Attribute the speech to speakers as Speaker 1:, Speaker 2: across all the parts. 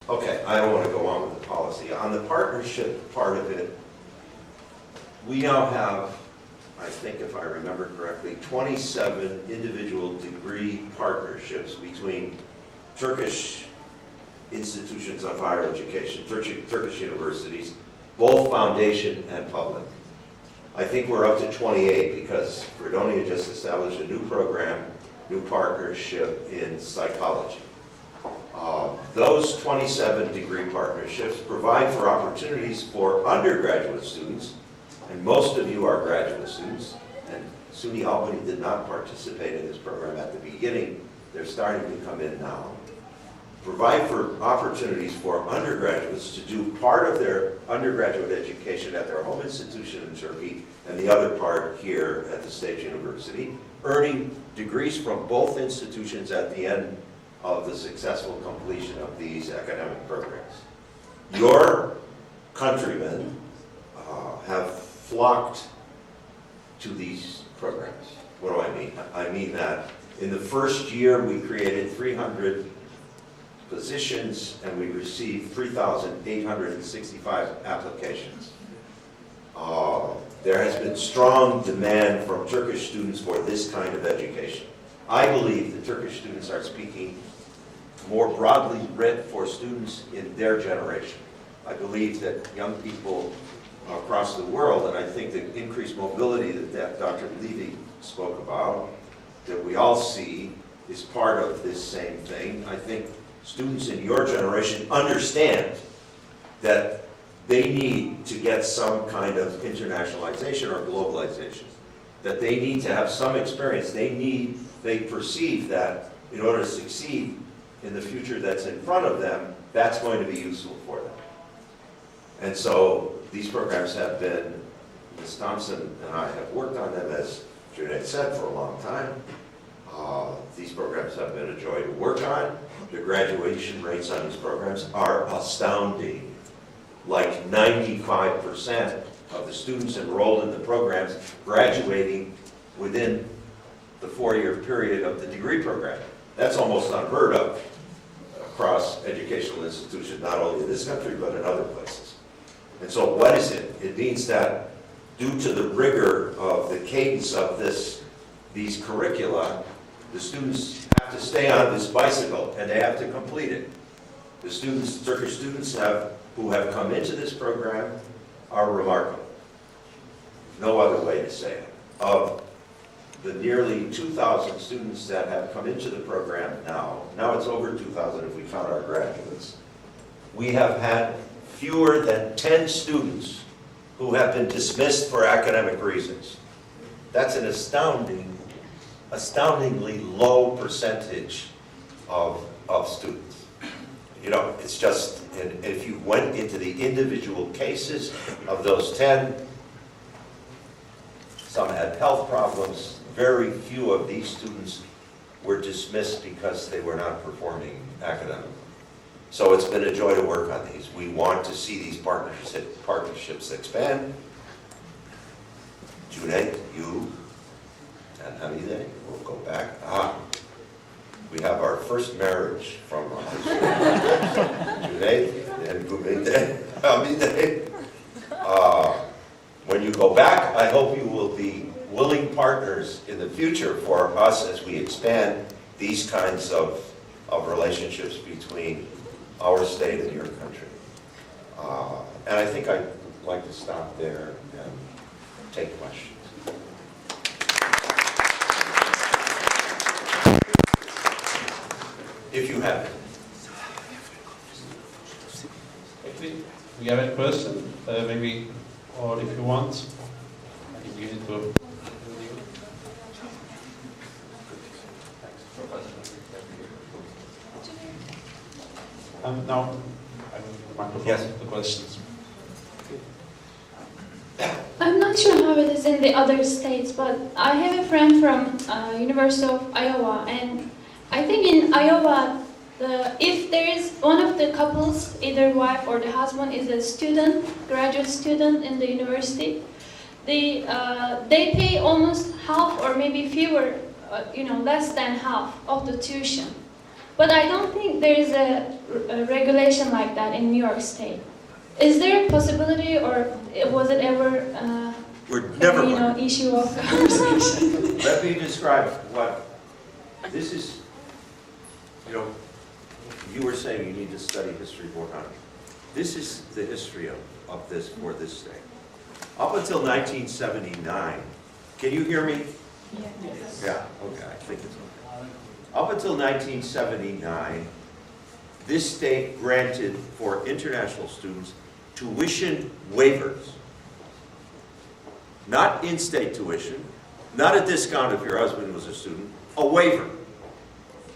Speaker 1: Okay, I don't want to go on with the policy. On the partnership part of it, we now have, I think if I remember correctly, 27 individual degree partnerships between Turkish institutions of higher education, Turkish universities, both foundation and public. I think we're up to 28 because Fredonia just established a new program, new partnership in psychology. Those 27 degree partnerships provide for opportunities for undergraduate students, and most of you are graduate students, and SUNY Albany did not participate in this program at the beginning. They're starting to come in now. Provide for opportunities for undergraduates to do part of their undergraduate education at their home institution in Turkey and the other part here at the State University, earning degrees from both institutions at the end of the successful completion of these academic programs. Your countrymen have flocked to these programs. What do I mean? I mean that in the first year we created 300 positions and we received 3,865 applications. There has been strong demand from Turkish students for this kind of education. I believe the Turkish students are speaking more broadly read for students in their generation. I believe that young people across the world, and I think the increased mobility that Dr. Levy spoke about, that we all see, is part of this same thing. I think students in your generation understand that they need to get some kind of internationalization or globalization, that they need to have some experience. They perceive that in order to succeed in the future that's in front of them, that's going to be useful for them. And so these programs have been, Ms. Thompson and I have worked on them, as Junaid said, for a long time. These programs have been a joy to work on. The graduation rates on these programs are astounding. Like 95% of the students enrolled in the programs graduating within the 4-year period of the degree program. That's almost unheard of across educational institutions, not only in this country, but in other places. And so what is it? It means that due to the rigor of the cadence of these curricula, the students have to stay on this bicycle and they have to complete it. The students, Turkish students who have come into this program are remarkable. No other way to say it. Of the nearly 2,000 students that have come into the program now it's over 2,000 if we count our graduates, we have had fewer than 10 students who have been dismissed for academic reasons. That's an astoundingly low percentage of students. You know, it's just, and if you went into the individual cases of those 10, some had health problems. Very few of these students were dismissed because they were not performing academically. So it's been a joy to work on these. We want to see these partnerships expand. Junaid, you, and Hamide, we'll go back. We have our first marriage from Junaid and Hamide. When you go back, I hope you will be willing partners in the future for us as we expand these kinds of relationships between our state and your country. And I think I'd like to stop there and take questions. If you have it.
Speaker 2: Actually, we have a question, maybe, or if you want, I think you need to. Now, I will microphone
Speaker 1: Yes.
Speaker 2: the questions.
Speaker 3: I'm not sure how it is in the other states, but I have a friend from University of Iowa, and I think in Iowa, if there is one of the couples, either wife or the husband is a student, graduate student in the university, they pay almost half or maybe fewer, less than half of the tuition. But I don't think there is a regulation like that in New York State. Is there a possibility, or was it ever
Speaker 1: We're never
Speaker 3: issue of conversation?
Speaker 1: Let me describe what, this is, you were saying you need to study history more time. This is the history of this for this state. Up until 1979, can you hear me?
Speaker 3: Yes.
Speaker 1: Yeah, okay, I think it's okay. Up until 1979, this state granted for international students tuition waivers. Not in-state tuition, not a discount if your husband was a student, a waiver.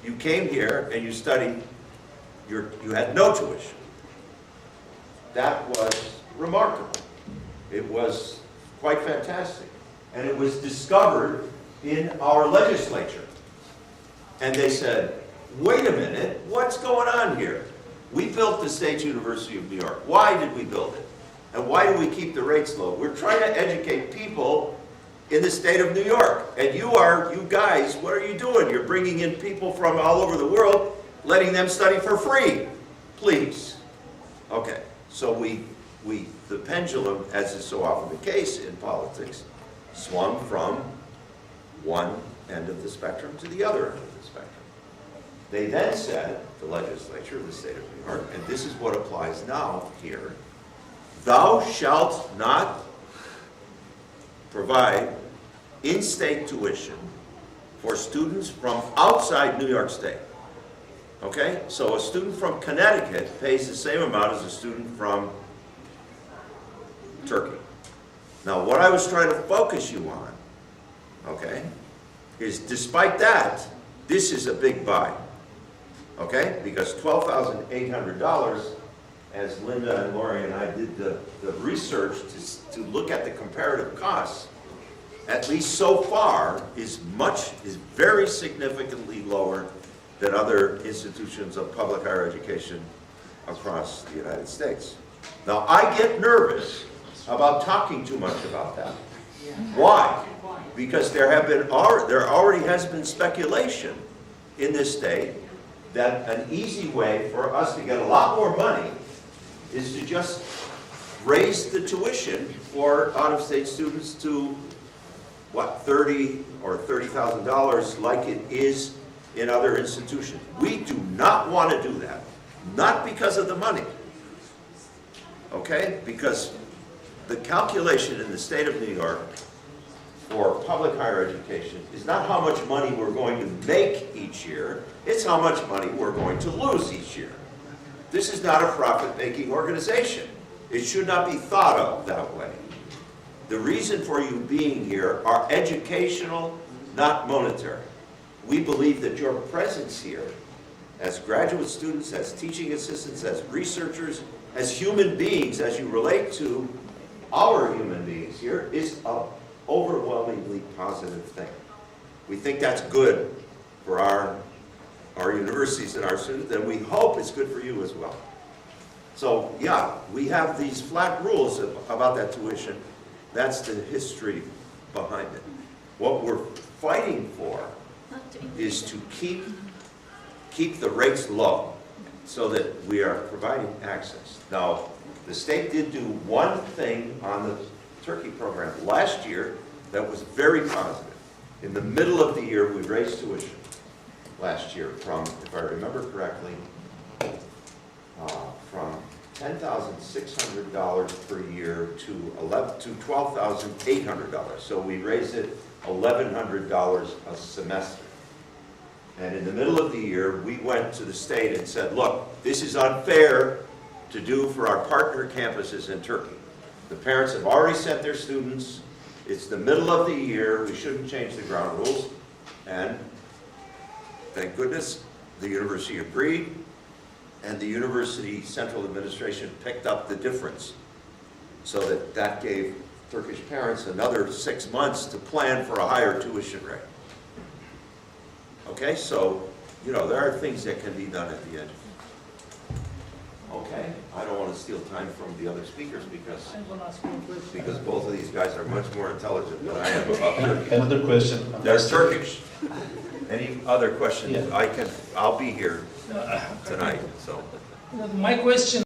Speaker 1: You came here and you studied, you had no tuition. That was remarkable. It was quite fantastic. And it was discovered in our legislature. And they said, wait a minute, what's going on here? We built the State University of New York. Why did we build it? And why do we keep the rates low? We're trying to educate people in the state of New York. And you guys, what are you doing? You're bringing in people from all over the world, letting them study for free. Please. Okay, so the pendulum, as is so often the case in politics, swung from one end of the spectrum to the other end of the spectrum. They then said, the legislature of the state of New York, and this is what applies now here, thou shalt not provide in-state tuition for students from outside New York State. Okay? So a student from Connecticut pays the same amount as a student from Turkey. Now, what I was trying to focus you on, okay, is despite that, this is a big buy. Okay? Because $12,800, as Linda and Lori and I did the research to look at the comparative costs, at least so far, is very significantly lower than other institutions of public higher education across the United States. Now, I get nervous about talking too much about that. Why? Because there already has been speculation in this state that an easy way for us to get a lot more money is to just raise the tuition for out-of-state students to, what, $30,000 or $30,000 like it is in other institutions. We do not want to do that. Not because of the money. Okay? Because the calculation in the state of New York for public higher education is not how much money we're going to make each year, it's how much money we're going to lose each year. This is not a profit-making organization. It should not be thought of that way. The reason for you being here are educational, not monetary. We believe that your presence here, as graduate students, as teaching assistants, as researchers, as human beings, as you relate to our human beings here, is an overwhelmingly positive thing. We think that's good for our universities and our students, and we hope it's good for you as well. So yeah, we have these flat rules about that tuition. That's the history behind it. What we're fighting for is to keep the rates low so that we are providing access. Now, the state did do one thing on the Turkey program last year that was very positive. In the middle of the year, we raised tuition last year from, if I remember correctly, from $10,600 per year to $12,800. So we raised it $1,100 a semester. And in the middle of the year, we went to the state and said, look, this is unfair to do for our partner campuses in Turkey. The parents have already sent their students. It's the middle of the year. We shouldn't change the ground rules. And thank goodness, the university agreed, and the university central administration picked up the difference so that gave Turkish parents another 6 months to plan for a higher tuition rate. Okay, so, there are things that can be done at the end. Okay, I don't want to steal time from the other speakers because both of these guys are much more intelligent than I am about Turkey.
Speaker 2: Another question.
Speaker 1: They're Turkish. Any other questions?
Speaker 2: Yeah.
Speaker 1: I'll be here tonight, so.
Speaker 4: My question